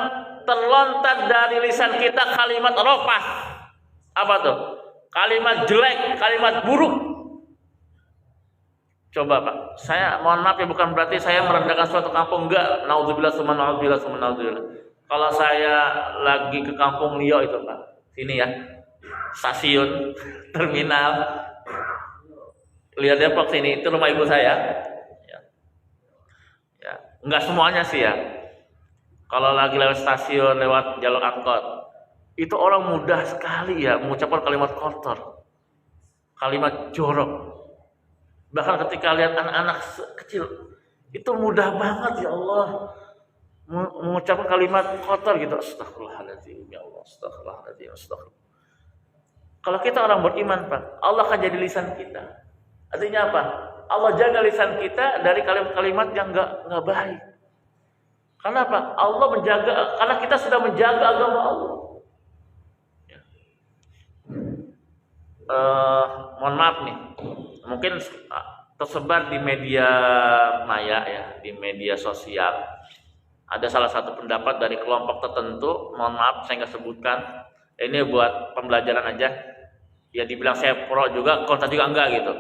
S2: terlontar dari lisan kita kalimat rofah. Apa tuh? Kalimat jelek, kalimat buruk. Coba Pak, saya mohon maaf ya, bukan berarti saya merendahkan suatu kampung, enggak. Naudzubillah summa naudzubillah summa naudzubillah. Kalau saya lagi ke kampung Lio itu Pak, sini ya, stasiun, terminal, lihat Depok sini, itu rumah ibu saya. Ya, enggak semuanya sih ya. Kalau lagi lewat stasiun, lewat jalur angkot, itu orang mudah sekali ya mengucapkan kalimat kotor, kalimat jorok. Bahkan ketika lihat anak-anak kecil, itu mudah banget ya Allah mengucapkan kalimat kotor gitu. Astagfirullahaladzim, ya Allah, astagfirullahaladzim, astagfirullah. Kalau kita orang beriman Pak, Allah akan jadi lisan kita. Artinya apa? Allah jaga lisan kita dari kalimat-kalimat yang nggak baik. Karena apa? Allah menjaga, karena kita sudah menjaga agama Allah. Ya. Mohon maaf nih, mungkin tersebar di media maya ya, di media sosial. Ada salah satu pendapat dari kelompok tertentu, mohon maaf saya nggak sebutkan. Ini buat pembelajaran aja. Ya dibilang saya pro juga, kontra juga enggak gitu.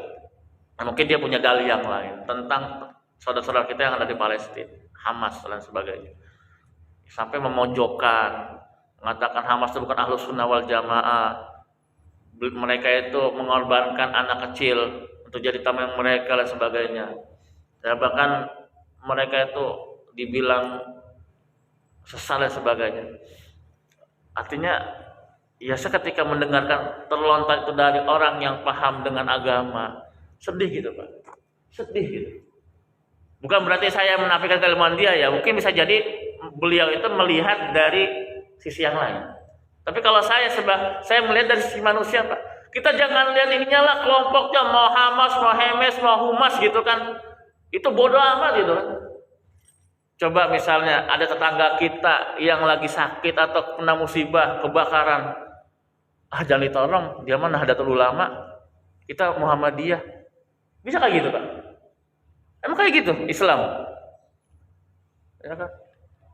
S2: Mungkin dia punya dalil yang lain tentang saudara-saudara kita yang ada di Palestina, Hamas dan sebagainya. Sampai memojokkan, mengatakan Hamas itu bukan Ahlus Sunnah wal Jamaah. Mereka itu mengorbankan anak kecil untuk jadi tameng mereka dan sebagainya. Dan bahkan mereka itu dibilang sesat dan sebagainya. Artinya, ya saya ketika mendengarkan terlontar itu dari orang yang paham dengan agama, sedih gitu Pak, sedih gitu. Bukan berarti saya menafikan keilmuan dia ya, mungkin bisa jadi beliau itu melihat dari sisi yang lain. Tapi kalau saya melihat dari sisi manusia Pak, kita jangan lihat ininya lah kelompoknya, mau Hamas, mau Hemes, mau Humas gitu kan, itu bodoh amat gitu kan. Coba misalnya ada tetangga kita yang lagi sakit atau kena musibah, kebakaran, jangan ditolong, dia mana Nahdlatul Ulama, kita Muhammadiyah, bisa kayak gitu Pak? Emang kayak gitu Islam? Ya kan?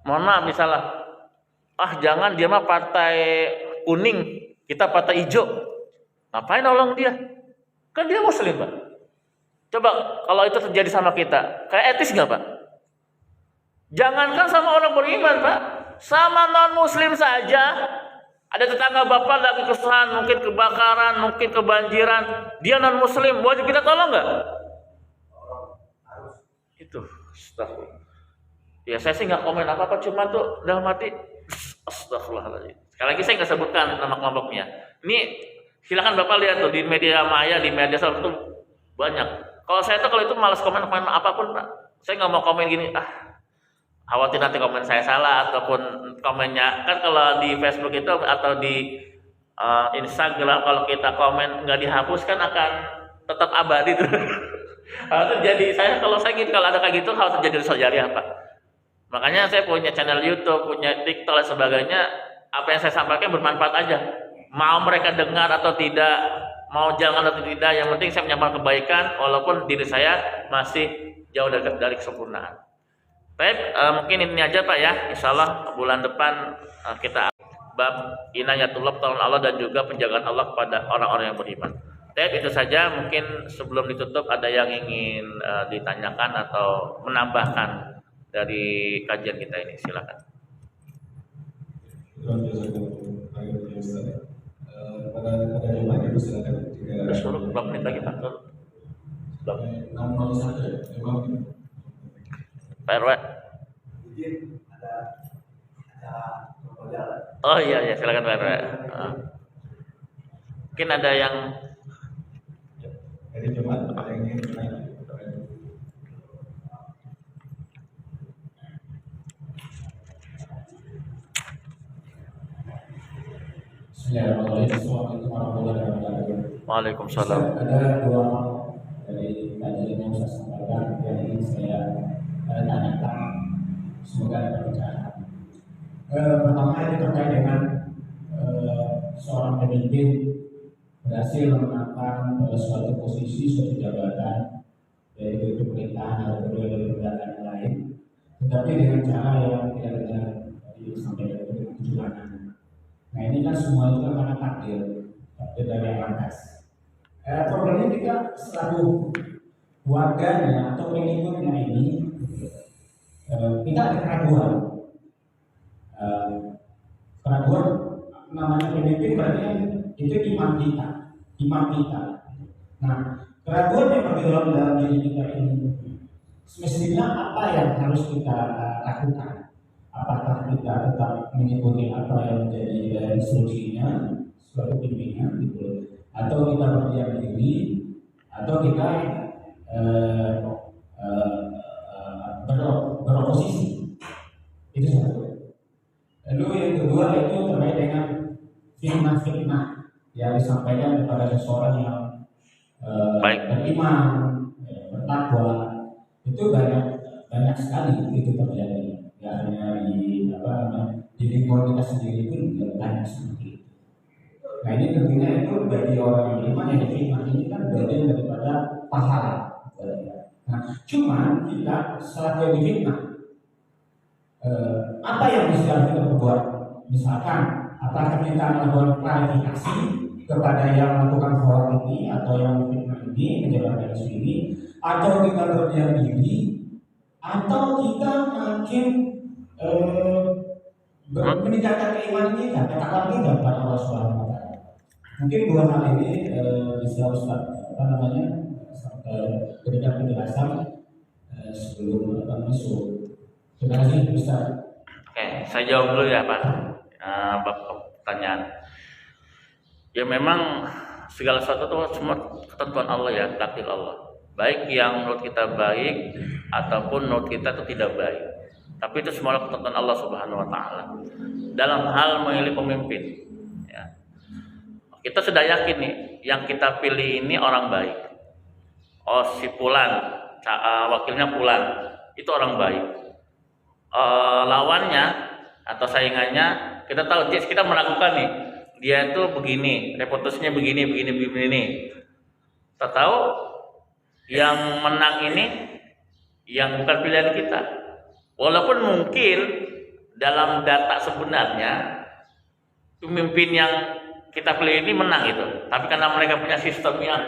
S2: Mohon maaf misalnya, jangan dia mah partai kuning, kita partai hijau, ngapain nolong dia? Kan dia Muslim Pak. Coba kalau itu terjadi sama kita, kayak etis nggak Pak? Jangankan sama orang beriman Pak, sama non Muslim saja. Ada tetangga bapak lagi kesusahan, mungkin kebakaran, mungkin kebanjiran, dia non Muslim, wajib kita tolong nggak? Itu, astagfirullah. Ya saya sih nggak komen apa-apa, cuma tuh dalam hati, astagfirullahaladzim. Sekali lagi saya nggak sebutkan nama kelompoknya. Ini silakan bapak lihat tuh di media maya, di media sosial itu banyak. Kalau saya tuh kalau itu malas komen apapun Pak. Saya nggak mau komen gini, khawatir nanti komen saya salah ataupun komennya kan kalau di Facebook itu atau di Instagram kalau kita komen nggak dihapus kan akan tetap abadi tuh. Jadi kalau saya gitu, kalau ada kayak gitu harus terjadi dosa jariah Pak. Makanya saya punya channel YouTube, punya TikTok dan sebagainya. Apa yang saya sampaikan bermanfaat aja. Mau mereka dengar atau tidak, mau jangan atau tidak, yang penting saya menyampaikan kebaikan walaupun diri saya masih jauh dari kesempurnaan. Baik, mungkin ini aja Pak ya. Insyaallah bulan depan kita bab inayatullah, pertolongan Allah dan juga penjagaan Allah kepada orang-orang yang beriman. Baik, itu saja. Mungkin sebelum ditutup ada yang ingin ditanyakan atau menambahkan. dari kajian kita ini. Silakan.
S1: Pada Jumat itu silakan.
S2: Suruh berapa menit lagi Pak?
S1: 6:01 ya.
S2: Pak RW. Oh iya silakan Pak RW. Mungkin ada yang
S1: Hari Jumat ada yang ingin bertanya. Assalamualaikum warahmatullahi wabarakatuh.
S2: Waalaikumsalam.
S1: Ada dua hal dari kajian yang saya sampaikan yang ingin saya tanyakan, semoga ada pencerahan. Pertama ini terkait dengan seorang pemimpin berhasil memenangkan suatu posisi, suatu jabatan, yaitu pemerintahan atau dari pemerintahan yang lain, tetapi dengan cara yang tidak benar, tadi disampaikan dengan kecurangan. Nah ini kan semua itu karena takdir dari yang atas. Problemnya kita selalu warganya atau pengikutnya ini kita ada keraguan. Keraguan namanya pemimpin berarti itu imam kita. Nah keraguan yang bergejolak dalam diri kita ini semestinya apa yang harus kita lakukan? Apakah kita tetap mengikuti apa yang menjadi instruksinya suatu pimpinan gitu, atau kita berdiam diri, atau kita beroposisi? Itu satu. Lalu yang kedua itu terkait dengan fitnah yang disampaikan kepada seseorang yang beriman, bertakwa, itu banyak sekali itu terjadi. Ya hanya di lingkungan kita sendiri pun juga banyak seperti itu. Nah ini tentunya itu bagi orang yang beriman yang difitnah ini kan bagian daripada pahala. Nah cuma kita setelah dia difitnah, apa yang bisa kita perbuat? Misalkan apakah kita melakukan klarifikasi kepada yang melakukan hoax ini atau yang fitnah ini, menyebarkan isu ini, atau kita berdiam diri, atau kita makin meningkatkan keimanan kita, takwa kita kepada Allah Subhanahu wa Ta'ala. Mungkin dua hal ini bisa Ustaz berikan penjelasan sebelum masuk. Terima kasih Ustaz.
S2: Oke, saya jawab dulu ya Pak. Pertanyaan. Ya memang segala sesuatu itu cuma ketentuan Allah ya, takdir Allah. Baik yang menurut kita baik ataupun menurut kita itu tidak baik. Tapi itu semua ketentuan Allah Subhanahu wa Ta'ala. Dalam hal memilih pemimpin, ya. Kita sudah yakin nih, yang kita pilih ini orang baik. Oh si Fulan, wakilnya Fulan, itu orang baik. Lawannya atau saingannya, kita tahu kita melakukan nih, dia itu begini, reputasinya begini. Kita tahu yang menang ini yang bukan pilihan kita. Walaupun mungkin dalam data sebenarnya pemimpin yang kita pilih ini menang itu, tapi karena mereka punya sistem yang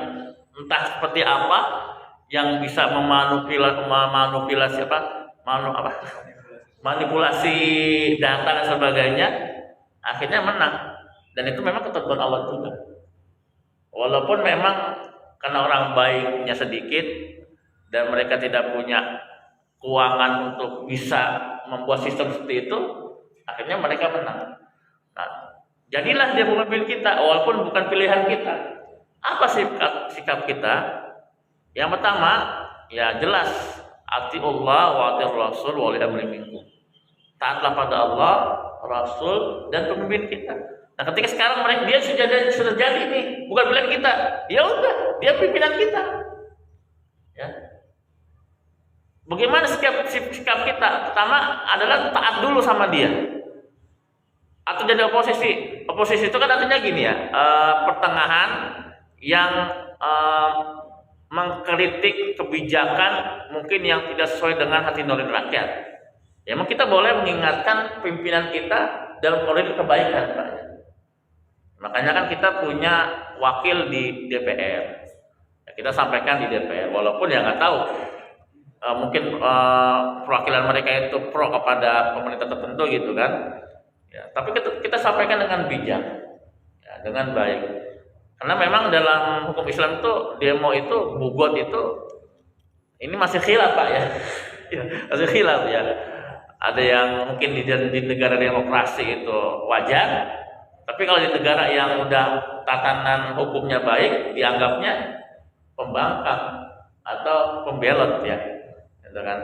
S2: entah seperti apa yang bisa manipulasi data dan sebagainya, akhirnya menang. Dan itu memang ketentuan Allah juga. Walaupun memang karena orang baiknya sedikit dan mereka tidak punya keuangan untuk bisa membuat sistem seperti itu, akhirnya mereka menang. Nah, jadilah dia pemimpin kita walaupun bukan pilihan kita. Apa sikap kita? Yang pertama, ya jelas, atiullah wa atir rasul wa li amri minkum. Taatlah pada Allah, Rasul dan pemimpin kita. Nah, ketika sekarang dia sudah jadi nih, bukan pilihan kita. Ya udah, dia pimpinan kita. Ya. Bagaimana sikap kita? Pertama adalah taat dulu sama dia. Atau jadi oposisi. Oposisi itu kan artinya gini ya, pertengahan yang mengkritik kebijakan mungkin yang tidak sesuai dengan hati nurani rakyat. Ya, memang kita boleh mengingatkan pimpinan kita dalam koridor kebaikan, Pak. Makanya kan kita punya wakil di DPR. Ya, kita sampaikan di DPR, walaupun ya nggak tahu mungkin perwakilan mereka itu pro kepada pemerintah tertentu gitu kan. Ya, tapi kita sampaikan dengan bijak, ya, dengan baik. Karena memang dalam hukum Islam itu demo itu bugot itu ini masih khilaf Pak ya. Ya, masih khilaf ya. Ada yang mungkin di negara demokrasi itu wajar, tapi kalau di negara yang udah tatanan hukumnya baik dianggapnya pembangkang atau pembelot ya. Gitu kan.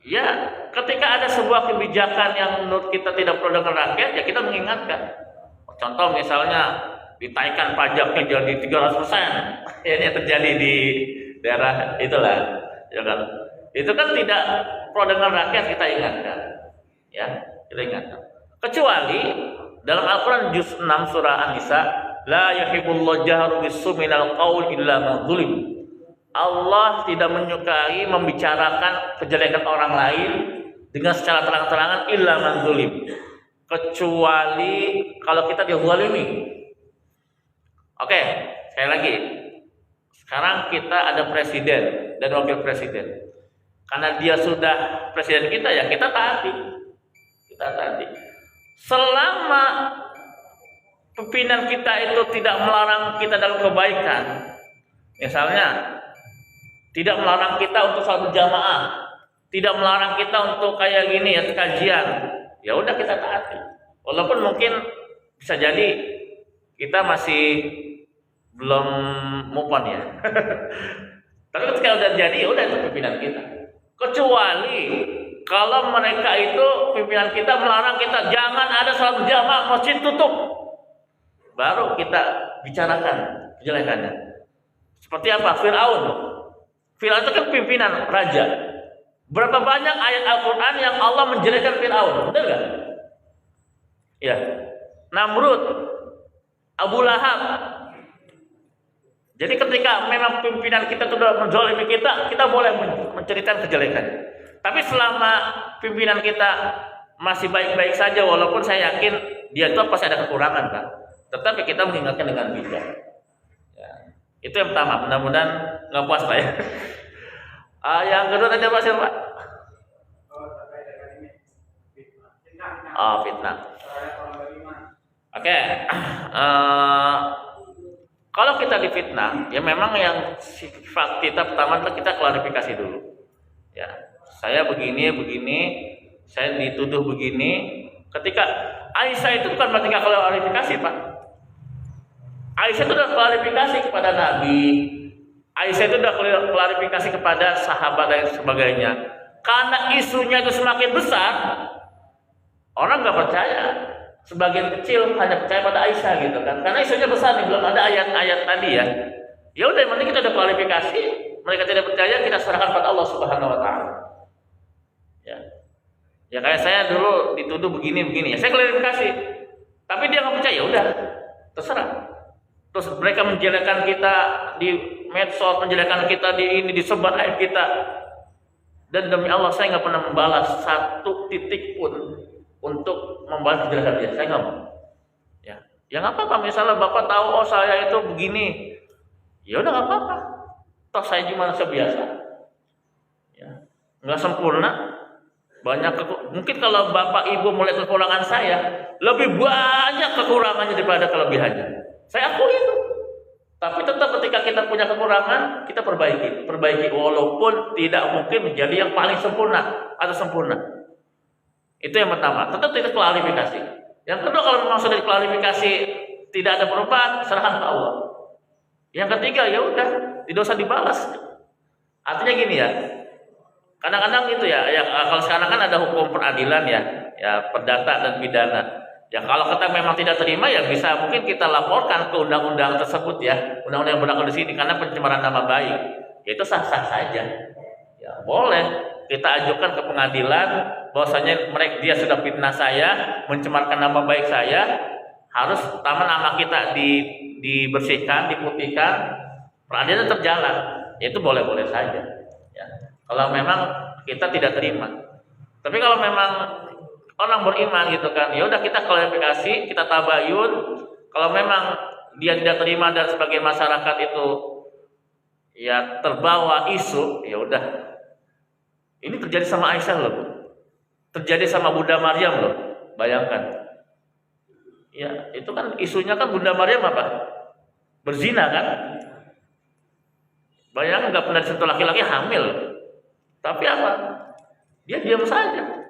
S2: Ya, ketika ada sebuah kebijakan yang menurut kita tidak pro dengan rakyat, ya kita mengingatkan. Contoh misalnya ditaikkan pajaknya jadi 300%. Ya, ini terjadi di daerah itulah, ya kan. Itu kan tidak pro dengan rakyat, kita ingatkan. Ya, kita ingatkan. Kecuali dalam Al-Qur'an juz 6 surah An-Nisa, la yuhibbullahu jahru bis-su'i minal qaul illa man zulim. Allah tidak menyukai membicarakan kejelekan orang lain dengan secara terang-terangan illa man zulim. Kecuali kalau kita dizalimi. Oke, sekali lagi. Sekarang kita ada presiden dan wakil presiden. Karena dia sudah presiden kita, ya kita taati. Kita taati. Selama pimpinan kita itu tidak melarang kita dalam kebaikan, misalnya tidak melarang kita untuk salat berjamaah, tidak melarang kita untuk kayak gini ya kajian, ya udah kita taati. Walaupun mungkin bisa jadi kita masih belum move on ya. Tapi ketika udah jadi, ya udah itu pimpinan kita. Kecuali kalau mereka itu pimpinan kita melarang kita jangan ada salat berjamaah, masjid tutup, baru kita bicarakan kejelekannya. Seperti apa? Fir'aun itu kan pimpinan raja. Berapa banyak ayat Al-Quran yang Allah menjelekkan Fir'aun, benar nggak? Ya, Namrud, Abu Lahab. Jadi ketika memang pimpinan kita sudah menzalimi kita boleh menceritakan kejelekan. Tapi selama pimpinan kita masih baik-baik saja, walaupun saya yakin dia itu pasti ada kekurangan, Pak. Tetapi kita mengingatkan dengan bijak. Ya. Itu yang pertama. Mudah-mudahan nggak puas, Pak ya. Yang kedua tadi apa sih, Pak? Oh, fitnah. Oke. Kalau kita difitnah, ya memang yang sifat kita pertama adalah kita klarifikasi dulu. Ya, saya begini, saya dituduh begini. Ketika Aisyah itu bukan berarti nggak klarifikasi, Pak. Aisyah itu sudah klarifikasi kepada Nabi. Aisyah itu sudah klarifikasi kepada sahabat dan sebagainya. Karena isunya itu semakin besar, orang nggak percaya. Sebagian kecil hanya percaya pada Aisyah gitu kan, karena isunya besar nih, belum ada ayat-ayat tadi ya. Ya udah, yang penting kita udah klarifikasi, mereka tidak percaya, kita serahkan pada Allah Subhanahu Wa Taala. Ya kayak saya dulu dituduh begini, ya saya klarifikasi, tapi dia nggak percaya, ya udah terserah. Terus mereka menjelekkan kita di medsos, menjelekkan kita di ini, disebar aib kita, dan demi Allah saya nggak pernah membalas satu titik pun untuk membalas kejelekan dia, saya nggak mau. Ya nggak apa-apa. Misalnya bapak tahu, oh saya itu begini, ya udah nggak apa-apa. Toh saya cuma manusia biasa, ya nggak sempurna. Mungkin kalau bapak ibu melihat kekurangan saya, lebih banyak kekurangannya daripada kelebihannya. Saya akui itu. Tapi tetap ketika kita punya kekurangan, kita perbaiki walaupun tidak mungkin menjadi yang paling sempurna atau sempurna. Itu yang pertama, tetap kita klarifikasi. Yang kedua, kalau memang sudah diklarifikasi tidak ada perubahan, serahkan ke Allah. Yang ketiga, ya udah, tidak usah dibalas. Artinya gini ya, kadang-kadang itu ya kalau sekarang kan ada hukum peradilan ya perdata dan pidana. Ya kalau kita memang tidak terima, ya bisa mungkin kita laporkan ke undang-undang tersebut ya, undang-undang yang berlaku di sini karena pencemaran nama baik. Ya itu sah-sah saja. Ya boleh kita ajukan ke pengadilan bahwasanya dia sudah fitnah saya, mencemarkan nama baik saya, harus nama kita dibersihkan, diputihkan, peradilan terjalan. Itu boleh-boleh saja. Ya. Kalau memang kita tidak terima. Tapi kalau memang orang beriman gitu kan, ya udah kita klarifikasi, kita tabayun. Kalau memang dia tidak terima dan sebagai masyarakat itu ya terbawa isu, ya udah. Ini terjadi sama Aisyah loh, Bu. Terjadi sama Bunda Maryam loh. Bayangkan. Ya, itu kan isunya kan Bunda Maryam apa? Berzina kan? Bayangkan nggak pernah disentuh laki-laki, hamil. Tapi apa? Dia diam saja.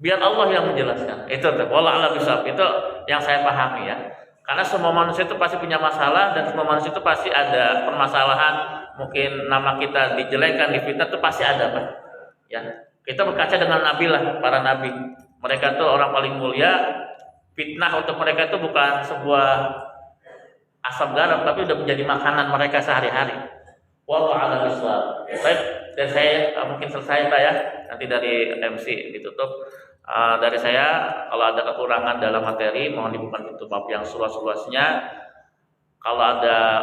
S2: Biar Allah yang menjelaskan. Itu wallah alam bisawab. Itu yang saya pahami ya. Karena semua manusia itu pasti punya masalah dan semua manusia itu pasti ada permasalahan. Mungkin nama kita dijelekan, difitnah itu pasti ada, Pak. Ya, kita berkaca dengan nabi lah, para nabi. Mereka itu orang paling mulia. Fitnah untuk mereka itu bukan sebuah asam garam, tapi sudah menjadi makanan mereka sehari-hari. Wallahu a'lam bishawab. Baik, dan saya mungkin selesai Pak ya. Nanti dari MC ditutup. Dari saya, kalau ada kekurangan dalam materi, mohon dibuka pintu maaf yang seluas-luasnya. Kalau ada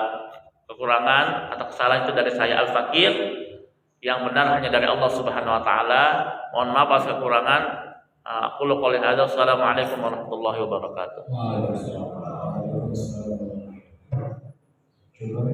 S2: kekurangan atau kesalahan itu dari saya Al-Fakir. Yang benar hanya dari Allah Subhanahu wa taala. Mohon maaf atas kekurangan. Aku qouli hadza. Assalamualaikum warahmatullahi wabarakatuh.
S1: Waalaikumsalam. Waalaikumsalam. Coba,